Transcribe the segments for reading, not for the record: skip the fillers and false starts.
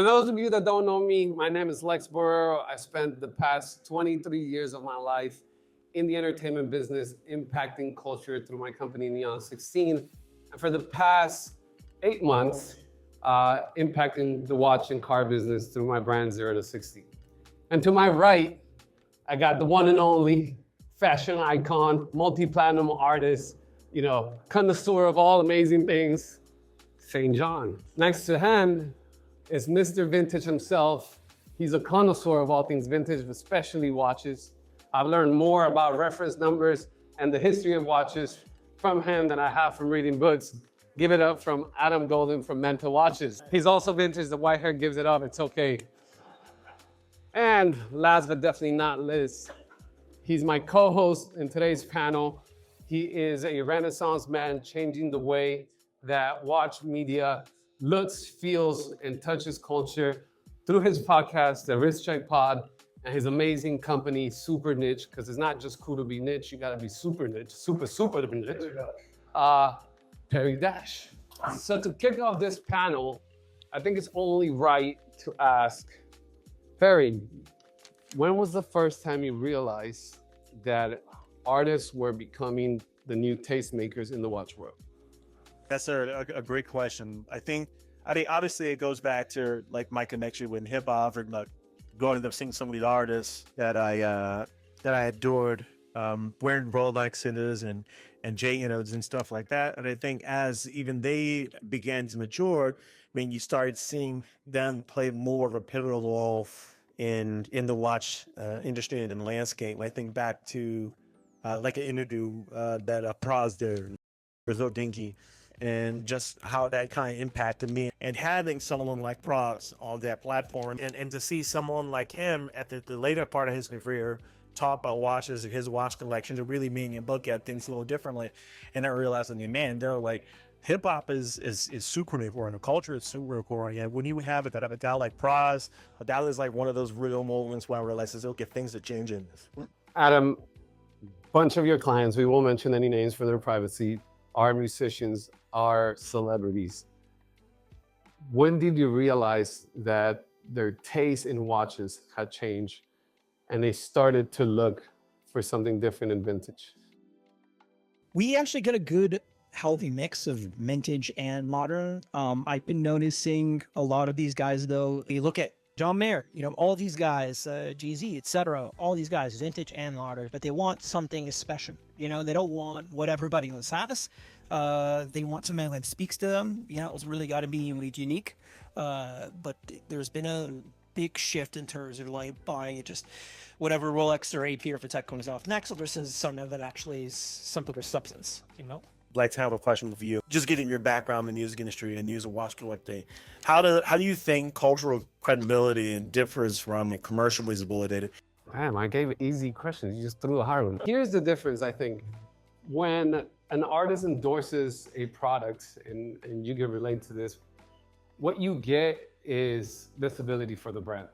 For those of you that don't know me, my name is Lex Borrero. I spent the past 23 years of my life in the entertainment business, impacting culture through my company, Neon 16. And for the past 8 months, impacting the watch and car business through my brand 0 to 60. And to my right, I got the one and only fashion icon, multi-platinum artist, connoisseur of all amazing things, SaintJhn. Next to him is Mr. Vintage himself. He's a connoisseur of all things vintage, especially watches. I've learned more about reference numbers and the history of watches from him than I have from reading books. Give it up from Adam Golden from Menta Watches. He's also vintage, the white hair gives it up, it's okay. And last but definitely not least, he's my co-host in today's panel. He is a Renaissance man changing the way that watch media looks, feels, and touches culture through his podcast, the Wrist Check Pod, and his amazing company, Super Niche, because it's not just cool to be niche, you gotta be super niche, super to be niche. Perri Dash. So to kick off this panel, I think it's only right to ask, Perri, when was the first time you realized that artists were becoming the new tastemakers in the watch world? That's a great question. I think obviously it goes back to like my connection with hip hop and like going to seeing some of these artists that I adored, wearing Rolexes and J&Os and stuff like that. And I think as even they began to mature, you started seeing them play more of a pivotal role in the watch industry and in the landscape. I think back to like an interview that Praz did, Brazil Dinky, and just how that kind of impacted me. And having someone like Praz on that platform and to see someone like him at the later part of his career talk about watches, his watch collection, to really made me look at things a little differently. And I realized, man, they're like, hip hop is super important. The culture is super important. And when you have a guy like Praz, that is like one of those real moments where I realized, okay, things are changing. Adam, bunch of your clients, we won't mention any names for their privacy, are musicians, are celebrities. When did you realize that their taste in watches had changed and they started to look for something different in vintage? We actually get a good healthy mix of vintage and modern. I've been noticing a lot of these guys though, you look at John Mayer, all these guys, GZ, etc., all these guys, vintage and modern, but they want something special. They don't want what everybody else has. They want something that speaks to them. It's really got to be unique. But there's been a big shift in terms of like buying just whatever Rolex or AP or Patek comes off next versus something that actually is some sort of substance. Like to have a question for you. Just getting your background in the music industry and use a watch collecting, how do you think cultural credibility differs from commercial visibility? Damn, I gave easy questions. You just threw a hard one. Here's the difference, I think. When an artist endorses a product, and you can relate to this, what you get is visibility for the brand.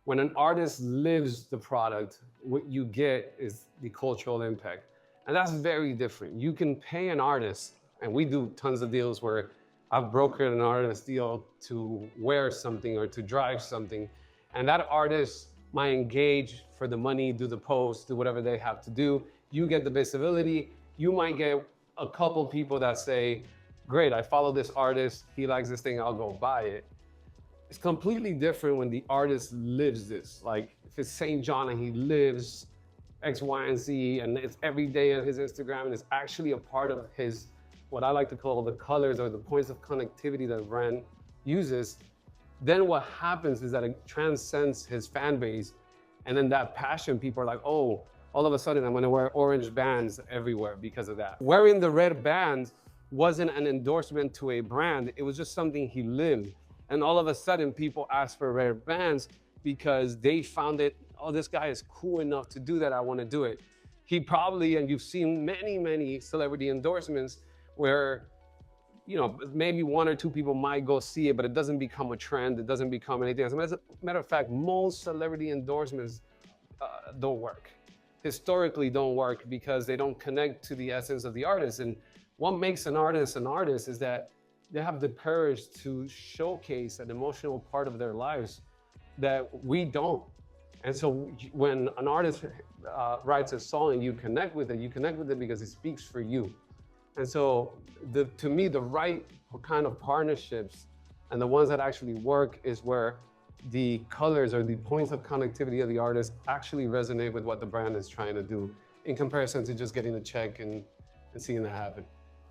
When an artist lives the product, what you get is the cultural impact. And that's very different. You can pay an artist, and we do tons of deals where I've brokered an artist deal to wear something or to drive something, and that artist might engage for the money, do the post, do whatever they have to do. You get the visibility. You might get a couple people that say, great, I follow this artist, he likes this thing, I'll go buy it. It's completely different when the artist lives this. Like if it's SaintJhn and he lives X, Y, and Z, and it's every day on his Instagram, and it's actually a part of his, what I like to call the colors or the points of connectivity that the brand uses, then what happens is that it transcends his fan base, and then that passion, people are like, oh, all of a sudden I'm gonna wear orange bands everywhere because of that. Wearing the red bands wasn't an endorsement to a brand, it was just something he lived. And all of a sudden people asked for red bands because they found it, oh, this guy is cool enough to do that, I wanna do it. He probably, and you've seen many celebrity endorsements where, maybe 1 or 2 people might go see it, but it doesn't become a trend, it doesn't become anything. As a matter of fact, most celebrity endorsements don't work. Historically don't work because they don't connect to the essence of the artist. And what makes an artist is that they have the courage to showcase an emotional part of their lives that we don't. And so when an artist writes a song and you connect with it because it speaks for you. And so to me, the right kind of partnerships and the ones that actually work is where the colors or the points of connectivity of the artist actually resonate with what the brand is trying to do in comparison to just getting a check and seeing that happen.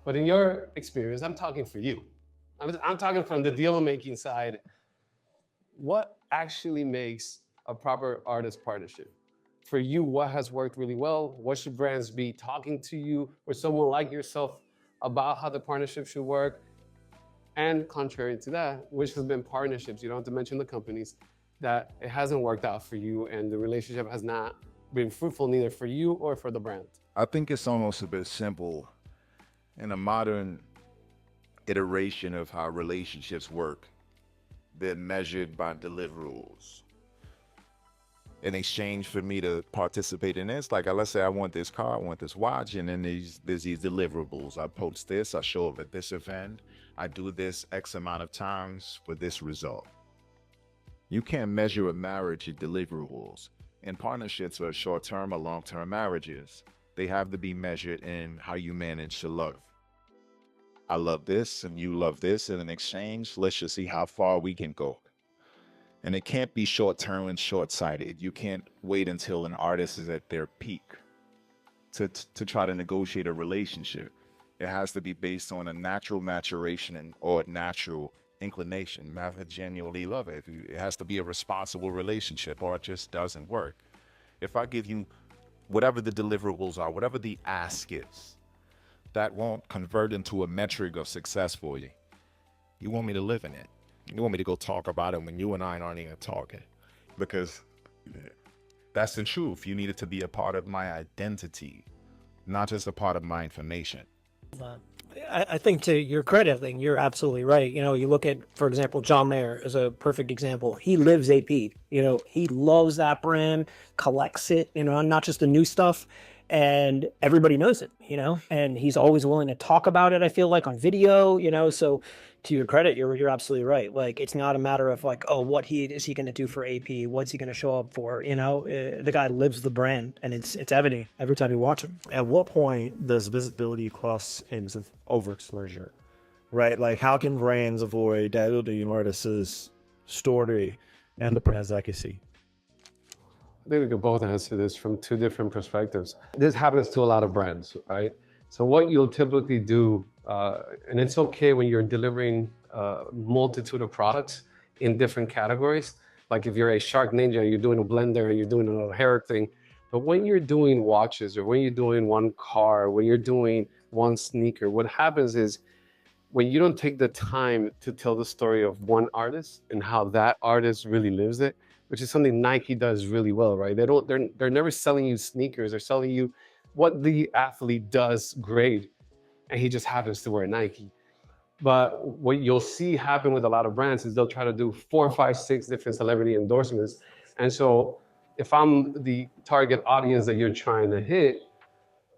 But in your experience, I'm talking for you. I'm talking from the deal making side. What actually makes a proper artist partnership? For you, what has worked really well? What should brands be talking to you or someone like yourself about how the partnership should work? And contrary to that, which has been partnerships, you don't have to mention the companies, that it hasn't worked out for you and the relationship has not been fruitful neither for you or for the brand? I think it's almost a bit simple. In a modern iteration of how relationships work, they're measured by deliverables. In exchange for me to participate in this, like let's say I want this car, I want this watch, and then there's these deliverables. I post this, I show up at this event, I do this X amount of times for this result. You can't measure a marriage at deliverables. And partnerships are short-term or long-term marriages. They have to be measured in how you manage to love. I love this and you love this, and in exchange, let's just see how far we can go. And it can't be short-term and short-sighted. You can't wait until an artist is at their peak to try to negotiate a relationship. It has to be based on a natural maturation or natural inclination. I genuinely love it. It has to be a responsible relationship or it just doesn't work. If I give you whatever the deliverables are, whatever the ask is, that won't convert into a metric of success for you. You want me to live in it. You want me to go talk about it when you and I aren't even talking. Because that's the truth. You need it to be a part of my identity, not just a part of my information. I think to your credit thing, you're absolutely right. You know, you look at, for example, John Mayer is a perfect example. He lives AP. You know, he loves that brand, collects it, you know, not just the new stuff. And everybody knows it, you know, and he's always willing to talk about it, I feel like, on video, you know. So to your credit, you're absolutely right. Like, it's not a matter of like, oh, what is he going to do for AP? What's he going to show up for? You know, the guy lives the brand, and it's evident every time you watch him. At what point does visibility cross into overexposure, right? Like, how can brands avoid diluting artists' story and the brand's legacy? I think we could both answer this from two different perspectives. This happens to a lot of brands, right? So what you'll typically do, and it's okay when you're delivering a multitude of products in different categories. Like if you're a Shark Ninja, you're doing a blender, and you're doing a hair thing. But when you're doing watches, or when you're doing one car, when you're doing one sneaker, what happens is when you don't take the time to tell the story of one artist and how that artist really lives it, which is something Nike does really well, right? They're never selling you sneakers. They're selling you what the athlete does great, and he just happens to wear Nike. But what you'll see happen with a lot of brands is they'll try to do 4, 5, 6 different celebrity endorsements. And so if I'm the target audience that you're trying to hit,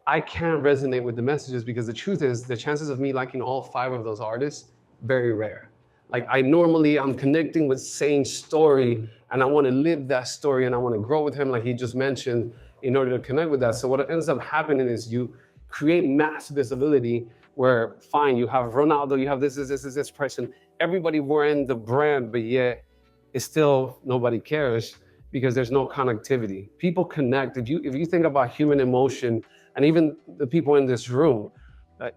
I can't resonate with the messages, because the truth is the chances of me liking all 5 of those artists, very rare. Like I'm connecting with SaintJhn's story, and I want to live that story, and I want to grow with him, like he just mentioned, in order to connect with that. So what ends up happening is you create mass visibility where, fine, you have Ronaldo, you have this person, everybody wearing the brand, but yet it's still nobody cares because there's no connectivity. People connect. If you think about human emotion, and even the people in this room,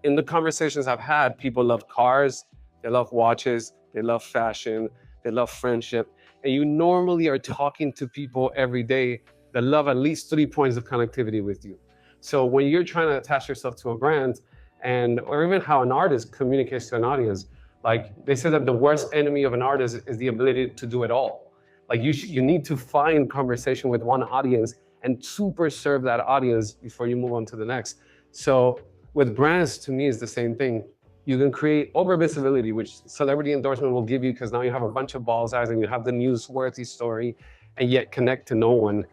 in the conversations I've had, people love cars, they love watches, they love fashion, they love friendship. And you normally are talking to people every day that love at least 3 points of connectivity with you. So when you're trying to attach yourself to a brand, or even how an artist communicates to an audience, like they say that the worst enemy of an artist is the ability to do it all. Like you need to find conversation with one audience and super serve that audience before you move on to the next. So with brands, to me, is the same thing. You can create over visibility, which celebrity endorsement will give you, because now you have a bunch of balls eyes and you have the newsworthy story, and yet connect to no one.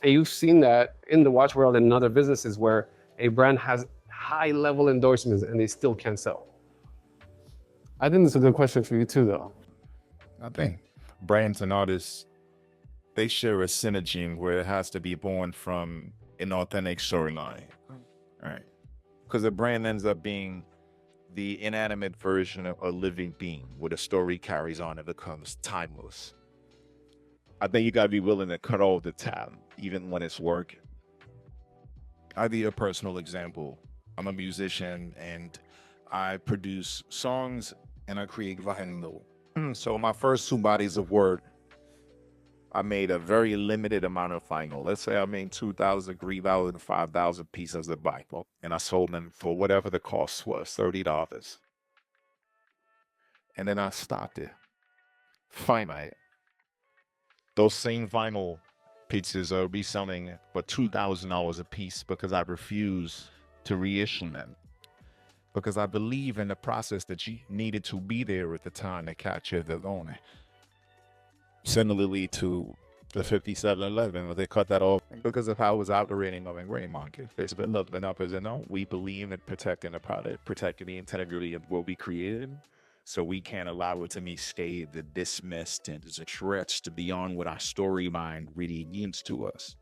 And you've seen that in the watch world and in other businesses where a brand has high level endorsements and they still can't sell. I think it's a good question for you too, though. I think brands and artists, they share a synergy where it has to be born from an authentic storyline, right? Because the brand ends up being the inanimate version of a living being where the story carries on and becomes timeless. I think you gotta be willing to cut all the time, even when it's working. I'll give you a personal example. I'm a musician and I produce songs and I create vinyl. So my first 2 bodies of work, I made a very limited amount of vinyl. Let's say I made 2,000, 3,000, 5,000 pieces of vinyl, and I sold them for whatever the cost was, $30. And then I stopped it. Finite. Those same vinyl pieces are reselling for $2,000 a piece because I refuse to reissue them. Because I believe in the process that you needed to be there at the time to capture the loan. Similarly to the 5711, where they cut that off because of how it was operating on the gray market. There's been nothing up as we believe in protecting the product, protecting the integrity of what we created. So we can't allow it to be stayed, dismissed, and stretched beyond what our storyline really means to us.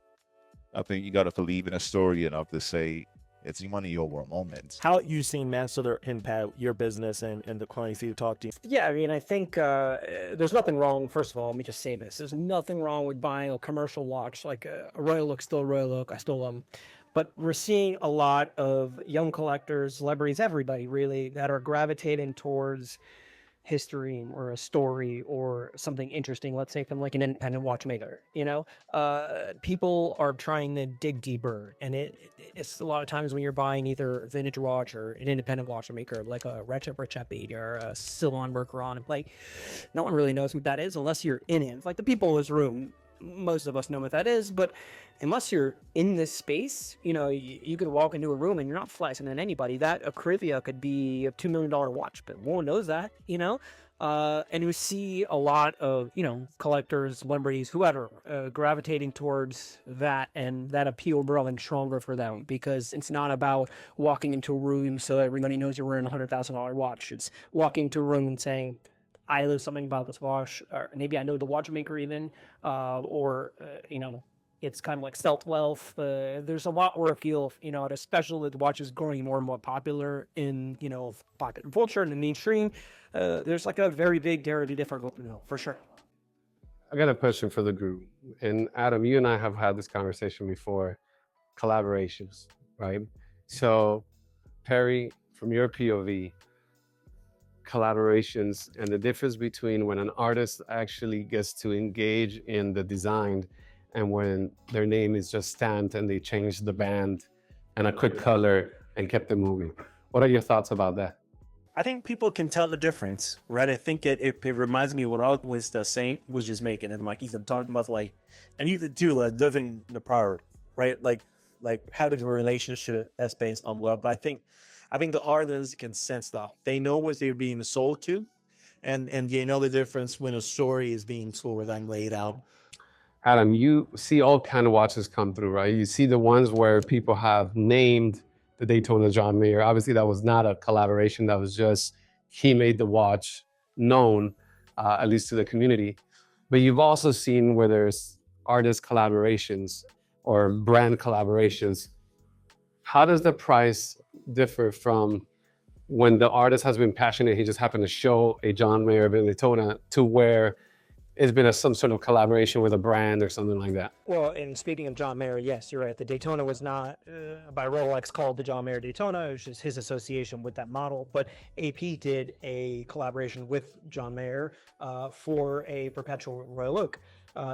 I think you got to believe in a story enough to say, it's one of your moments. How you seen Mansoder impact your business and the clients you talk to? Yeah, I mean, I think there's nothing wrong. First of all, let me just say this: there's nothing wrong with buying a commercial watch. Like a Royal Look, still a Royal Look. I still love them. But we're seeing a lot of young collectors, celebrities, everybody really, that are gravitating towards history or a story or something interesting, let's say from like an independent watchmaker. People are trying to dig deeper, and it's a lot of times when you're buying either a vintage watch or an independent watchmaker like a reshaping or a Ceylon Bergeron, and like no one really knows what that is unless you're in it. Like the people in this room, most of us know what that is, but unless you're in this space, you could walk into a room and you're not flexing on anybody. That Acrivia could be a $2 million watch, but no one knows that, and we see a lot of, collectors, celebrities, whoever, gravitating towards that, and that appeal growing stronger for them because it's not about walking into a room so everybody knows you're wearing a $100,000 watch. It's walking to a room and saying, I know something about this watch, or maybe I know the watchmaker even, it's kind of like stealth wealth. There's a lot more appeal, especially the watch is growing more and more popular in, popular culture and the mainstream. There's like a very big, very different, for sure. I got a question for the group. And Adam, you and I have had this conversation before, collaborations, right? So Perri, from your POV, collaborations and the difference between when an artist actually gets to engage in the design and when their name is just stamped and they change the band and a quick color and kept it moving. What are your thoughts about that? I think people can tell the difference, right? I think it reminds me of what I was Saint was just making, and like he's talking about like, and you could do like living the power, right? Like how does a relationship that's based on love? But I think the artists can sense that. They know what they're being sold to, and they know the difference when a story is being told and laid out. Adam, you see all kind of watches come through, right? You see the ones where people have named the Daytona John Mayer. Obviously, that was not a collaboration. That was just, he made the watch known, at least to the community. But you've also seen where there's artist collaborations or brand collaborations. How does the price differ from when the artist has been passionate, he just happened to show a John Mayer of Daytona, to where it's been some sort of collaboration with a brand or something like that? Well, and speaking of John Mayer, yes, you're right. The Daytona was not by Rolex called the John Mayer Daytona. It was just his association with that model. But AP did a collaboration with John Mayer for a perpetual Royal Oak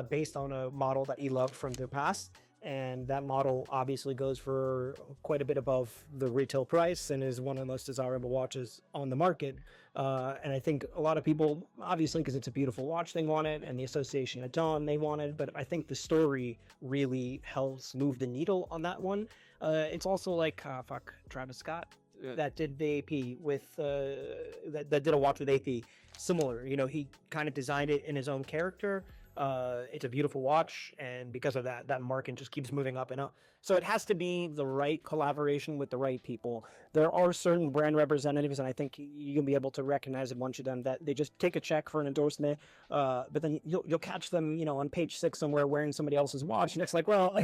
based on a model that he loved from the past. And that model obviously goes for quite a bit above the retail price and is one of the most desirable watches on the market. And I think a lot of people, obviously, because it's a beautiful watch, they want it, and the association at John, they want it. But I think the story really helps move the needle on that one. It's also like, Travis Scott that did the AP with, that did a watch with AP. Similar, he kind of designed it in his own character. It's a beautiful watch, and because of that, that market just keeps moving up and up. So it has to be the right collaboration with the right people. There are certain brand representatives, and I think you can be able to recognize a bunch of them that they just take a check for an endorsement, but then you'll catch them, on page 6 somewhere wearing somebody else's watch, and it's like, well,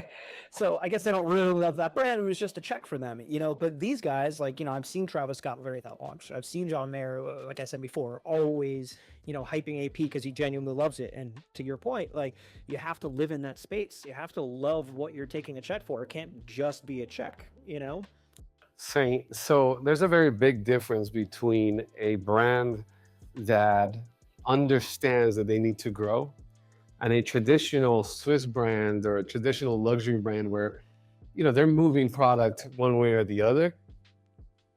so I guess they don't really love that brand. It was just a check for them, But these guys, I've seen Travis Scott wear that watch. I've seen John Mayer, like I said before, always, hyping AP because he genuinely loves it. And to your point, you have to live in that space. You have to love what you're taking a check for. It can't just be a check, So there's a very big difference between a brand that understands that they need to grow and a traditional Swiss brand or a traditional luxury brand where, they're moving product one way or the other.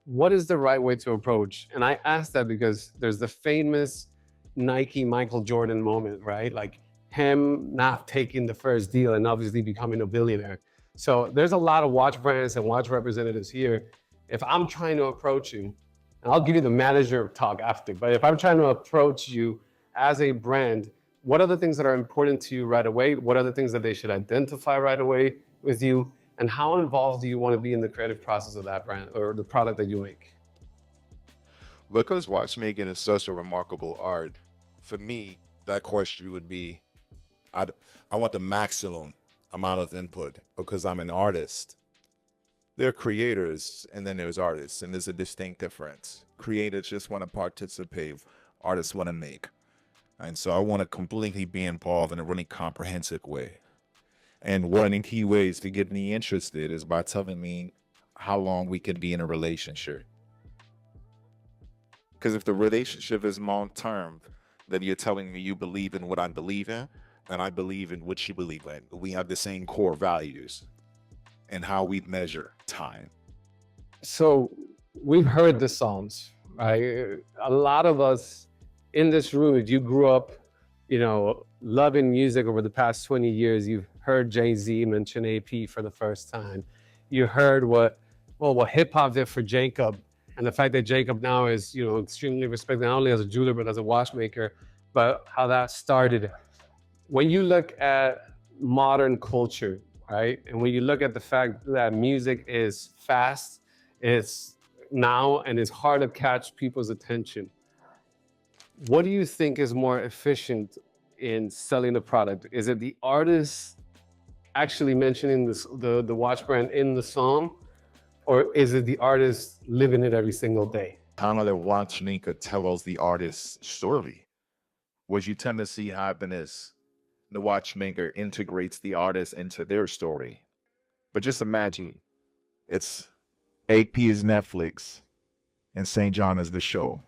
What is the right way to approach? And I ask that because there's the famous Nike Michael Jordan moment, right? Like him not taking the first deal and obviously becoming a billionaire. So there's a lot of watch brands and watch representatives here. If I'm trying to approach you, and I'll give you the manager talk after, but if I'm trying to approach you as a brand, what are the things that are important to you right away? What are the things that they should identify right away with you? And how involved do you want to be in the creative process of that brand or the product that you make? Because watchmaking is such a remarkable art, for me, that question would be, I want the maximum amount of input because I'm an artist. There are creators and then there's artists, and there's a distinct difference. Creators just want to participate, artists want to make. And so I want to completely be involved in a really comprehensive way. And one of the key ways to get me interested is by telling me how long we can be in a relationship. Because if the relationship is long-term, then you're telling me you believe in what I believe in, and I believe in what you believe in. We have the same core values and how we measure time. So we've heard the songs, right? A lot of us in this room, if you grew up, loving music over the past 20 years, you've heard Jay-Z mention AP for the first time. You heard what hip hop did for Jacob, and the fact that Jacob now is, extremely respected not only as a jeweler but as a watchmaker, but how that started. When you look at modern culture, right, and when you look at the fact that music is fast, it's now, and it's hard to catch people's attention, what do you think is more efficient in selling a product? Is it the artist actually mentioning the watch brand in the song, or is it the artist living it every single day? Kind of the watchmaker tells the artist's story. What you tend to see happen is the watchmaker integrates the artist into their story. But just imagine, it's AP is Netflix and SaintJhn is the show.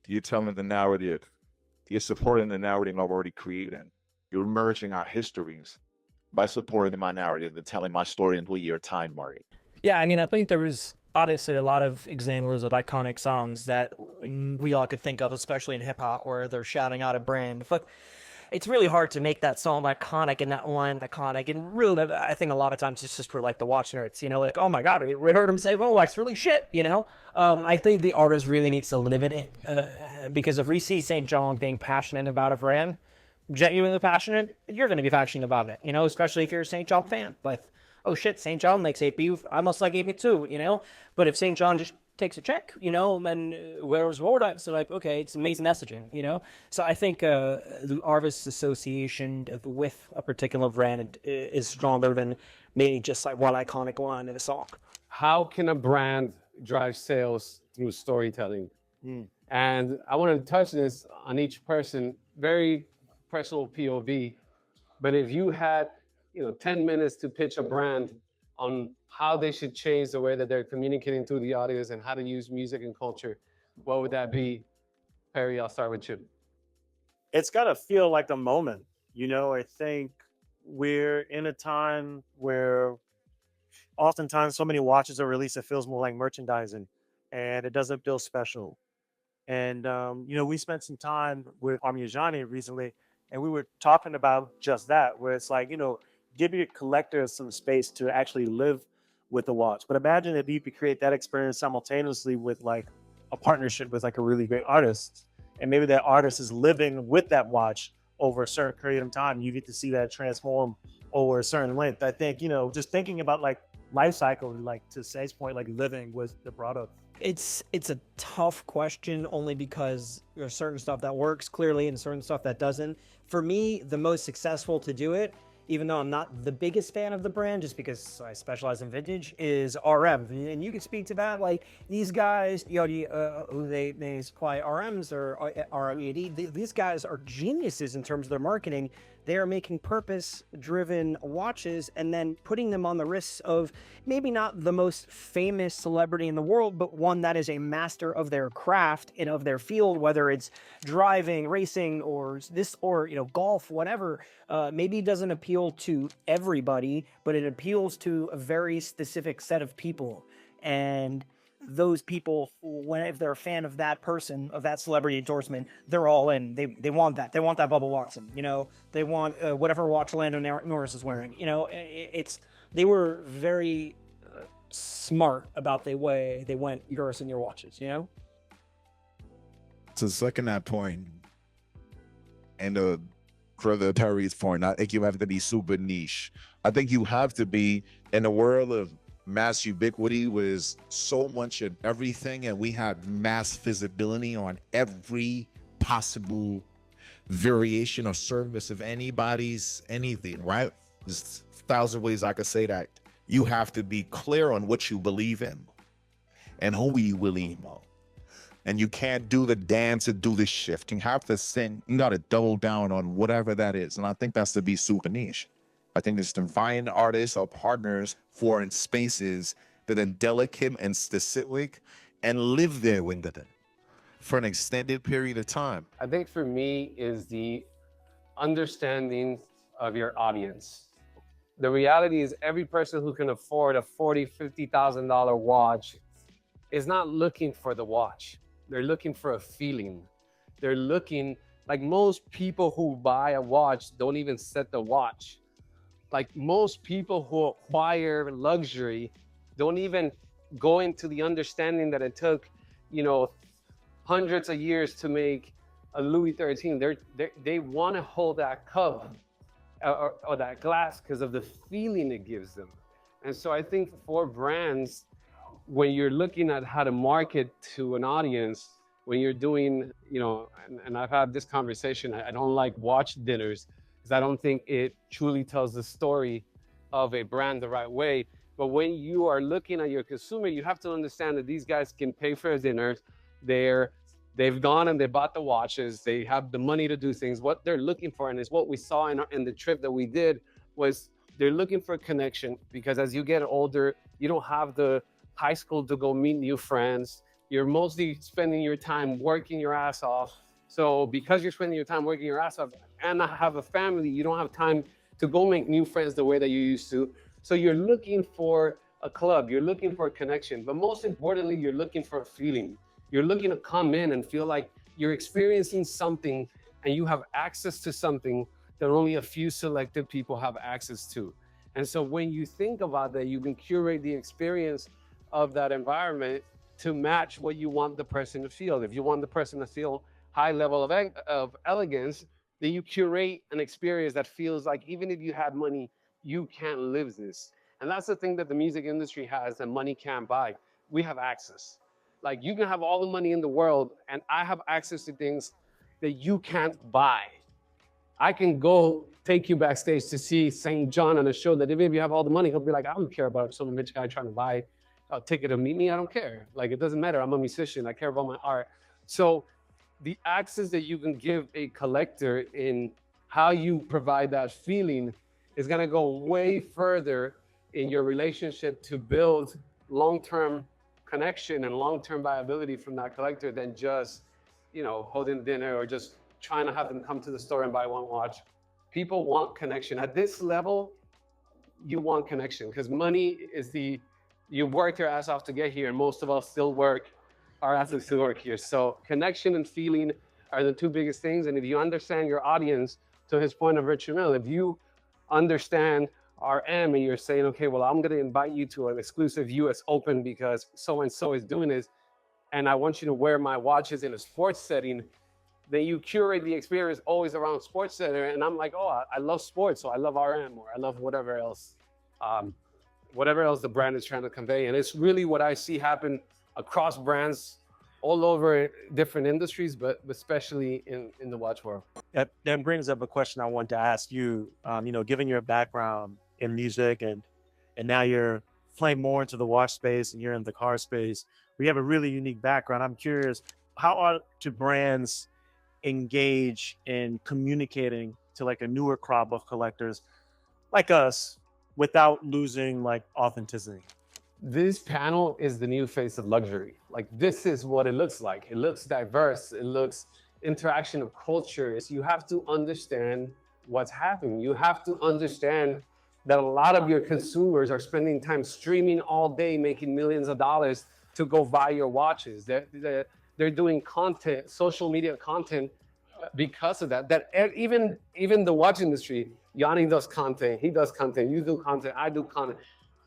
You're telling the narrative. You're supporting the narrative I've already created. You're merging our histories by supporting my narrative and telling my story into your time, Marty. Yeah, I think there was obviously a lot of examples of iconic songs that we all could think of, especially in hip hop, where they're shouting out a brand. But it's really hard to make that song iconic and that line iconic. And really, I think a lot of times it's just for the watch nerds, like, oh my God, we heard him say Rolex, really shit, I think the artist really needs to live in it because if we see SaintJhn being passionate about a brand, genuinely passionate, you're going to be passionate about it, especially if you're a SaintJhn fan. Like, oh shit, SaintJhn makes AP, I must like AP too, But if SaintJhn just takes a check, and wears Rolex, so okay, it's amazing messaging, So I think the artist association with a particular brand is stronger than maybe just one iconic line in a song. How can a brand drive sales through storytelling? And I want to touch this on each person, very personal POV. But if you had, 10 minutes to pitch a brand on how they should change the way that they're communicating to the audience and how to use music and culture, what would that be? Perri, I'll start with you. It's got to feel like the moment. I think we're in a time where oftentimes so many watches are released, it feels more like merchandising and it doesn't feel special. And, we spent some time with Parmigiani recently and we were talking about just that, where it's like, give your collectors some space to actually live with the watch. But imagine if you could create that experience simultaneously with a partnership with a really great artist. And maybe that artist is living with that watch over a certain period of time. You get to see that transform over a certain length. I think, you know, just thinking about like life cycle, like to Say's point, like living with the product. It's a tough question only because there's certain stuff that works clearly and certain stuff that doesn't. For me, the most successful to do it, even though I'm not the biggest fan of the brand, just because I specialize in vintage, is RM. And you can speak to that. Like these guys, you know, who they supply RMs or RMED, these guys are geniuses in terms of their marketing. They are making purpose-driven watches and then putting them on the wrists of maybe not the most famous celebrity in the world, but one that is a master of their craft and of their field, whether it's driving, racing, or you know, golf, whatever. Maybe it doesn't appeal to everybody, but it appeals to a very specific set of people. And those people, if they're a fan of that person, of that celebrity endorsement, they're all in. They want that. They want that Bubba Watson. You know, they want whatever watch Lando Norris is wearing. You know, they were very smart about the way they went yours and your watches. You know. To second that point, and further Terry's point, I think you have to be super niche. I think you have to be in the world of mass ubiquity was so much of everything, and we have mass visibility on every possible variation or service of anybody's anything, right? There's 1,000 ways I could say that. You have to be clear on what you believe in and who you believe in. And you can't do the dance or do the shift. You have to you got to double down on whatever that is. And I think that's to be super niche. I think it's to find artists or partners for in spaces that are delicate and specific and live there with them for an extended period of time. I think for me is the understanding of your audience. The reality is every person who can afford a $40,000, $50,000 watch is not looking for the watch. They're looking for a feeling. They're looking, like most people who buy a watch don't even set the watch. Like most people who acquire luxury don't even go into the understanding that it took, you know, hundreds of years to make a Louis XIII. They want to hold that cup or that glass because of the feeling it gives them. And so I think for brands, when you're looking at how to market to an audience, when you're doing, you know, and I've had this conversation, I don't like watch dinners because I don't think it truly tells the story of a brand the right way. But when you are looking at your consumer, you have to understand that these guys can pay for a dinner. They've gone and they bought the watches. They have the money to do things. What they're looking for, and it's what we saw in the trip that we did, was they're looking for a connection, because as you get older, you don't have the high school to go meet new friends. You're mostly spending your time working your ass off. So because you're spending your time working your ass off and not have a family, you don't have time to go make new friends the way that you used to. So you're looking for a club, you're looking for a connection, but most importantly, you're looking for a feeling. You're looking to come in and feel like you're experiencing something and you have access to something that only a few selected people have access to. And so when you think about that, you can curate the experience of that environment to match what you want the person to feel. If you want the person to feel high level of elegance, then you curate an experience that feels like even if you had money, you can't live this. And that's the thing that the music industry has that money can't buy. We have access. Like you can have all the money in the world and I have access to things that you can't buy. I can go take you backstage to see SaintJhn on a show that even if you have all the money, he'll be like, I don't care about some rich guy trying to buy a ticket to meet me. I don't care. Like, it doesn't matter. I'm a musician. I care about my art. So the access that you can give a collector in how you provide that feeling is going to go way further in your relationship to build long-term connection and long-term viability from that collector than just, you know, holding dinner or just trying to have them come to the store and buy one watch. People want connection. At this level, you want connection because money is you work your ass off to get here, and most of us still work our asses to work here. So connection and feeling are the two biggest things. And if you understand your audience, to his point of Rich Mill, if you understand RM and you're saying, okay, well, I'm going to invite you to an exclusive US Open because so-and-so is doing this, and I want you to wear my watches in a sports setting, then you curate the experience always around Sports Center. And I'm like, oh, I love sports, so I love RM, or I love whatever else the brand is trying to convey. And it's really what I see happen across brands all over different industries, but especially in the watch world. That brings up a question I want to ask you. Given your background in music and now you're playing more into the watch space and you're in the car space, we have a really unique background. I'm curious, how do brands engage in communicating to like a newer crop of collectors like us without losing like authenticity? This panel is the new face of luxury. Like, this is what it looks like. It looks diverse. It looks interaction of cultures. You have to understand what's happening. You have to understand that a lot of your consumers are spending time streaming all day, making millions of dollars to go buy your watches. They're doing content, social media content, because of that. That even the watch industry, Yanni does content, he does content, you do content, I do content.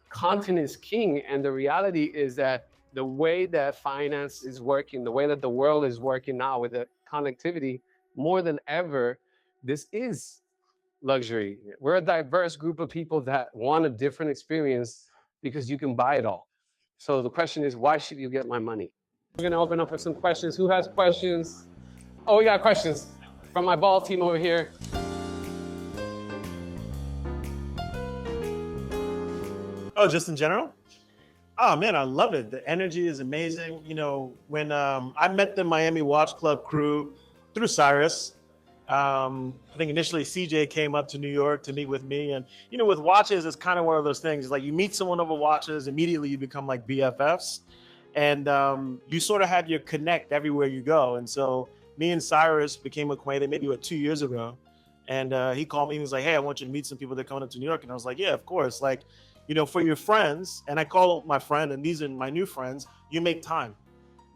Content is king, and the reality is that the way that finance is working, the way that the world is working now with the connectivity, more than ever, this is luxury. We're a diverse group of people that want a different experience because you can buy it all. So the question is, why should you get my money? We're gonna open up for some questions. Who has questions? Oh, we got questions from my ball team over here. Oh, just in general? Oh man, I love it. The energy is amazing. When I met the Miami Watch Club crew through Cyrus, I think initially CJ came up to New York to meet with me. And, with watches, it's kind of one of those things. Like, you meet someone over watches, immediately you become like BFFs. And you sort of have your connect everywhere you go. And so me and Cyrus became acquainted maybe 2 years ago. And he called me and he was like, hey, I want you to meet some people that are coming up to New York. And I was like, yeah, of course. Like, for your friends, and I call my friend, and these are my new friends, you make time,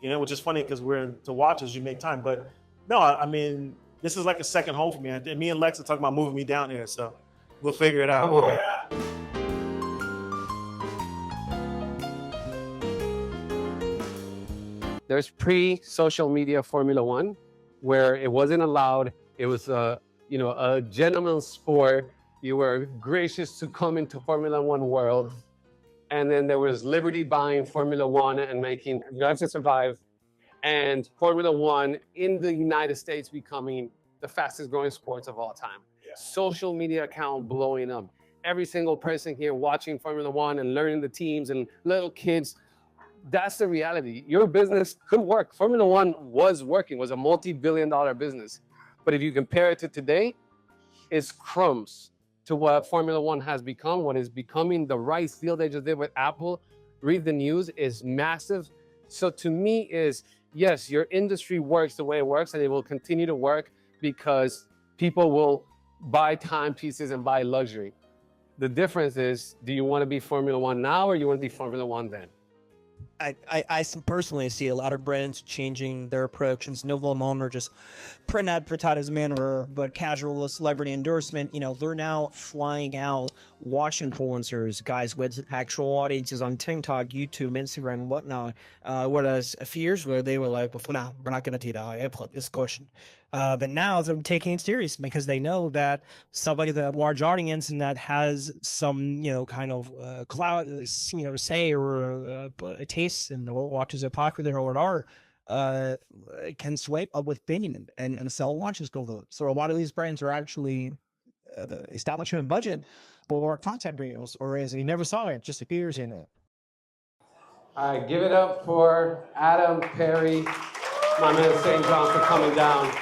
which is funny because we're into watches, you make time. But no, I mean, this is like a second home for me. And me and Lex are talking about moving me down here, so we'll figure it out. There's pre-social media Formula One, where it wasn't allowed. It was a gentleman's sport. You were gracious to come into Formula One world. And then there was Liberty buying Formula One and making Drive to Survive, and Formula One in the United States becoming the fastest growing sports of all time. Yeah. Social media account blowing up. Every single person here watching Formula One and learning the teams, and little kids. That's the reality. Your business could work. Formula One was working, was a multi-billion-dollar business. But if you compare it to today, it's crumbs to what Formula One has become, what is becoming. The rice deal they just did with Apple, read the news, is massive. So to me is, yes, your industry works the way it works, and it will continue to work because people will buy timepieces and buy luxury. The difference is, do you want to be Formula One now, or you want to be Formula One then? I personally see a lot of brands changing their approach. It's no longer just print advertisement but casual celebrity endorsement. They're now flying out watch influencers, guys with actual audiences on TikTok, YouTube, Instagram, whatnot. Whereas a few years ago, they were like, well, no, we're not going to do that. This question. But now they're taking it serious because they know that somebody with a large audience and that has some, kind of clout, say, or a taste in what watches are popular or what are, can sway up with opinion and sell watches globally. So a lot of these brands are actually establishing a budget for content reels, or as you never saw it, just appears in it. All right, give it up for Adam, Perri, my man SaintJhn for coming down.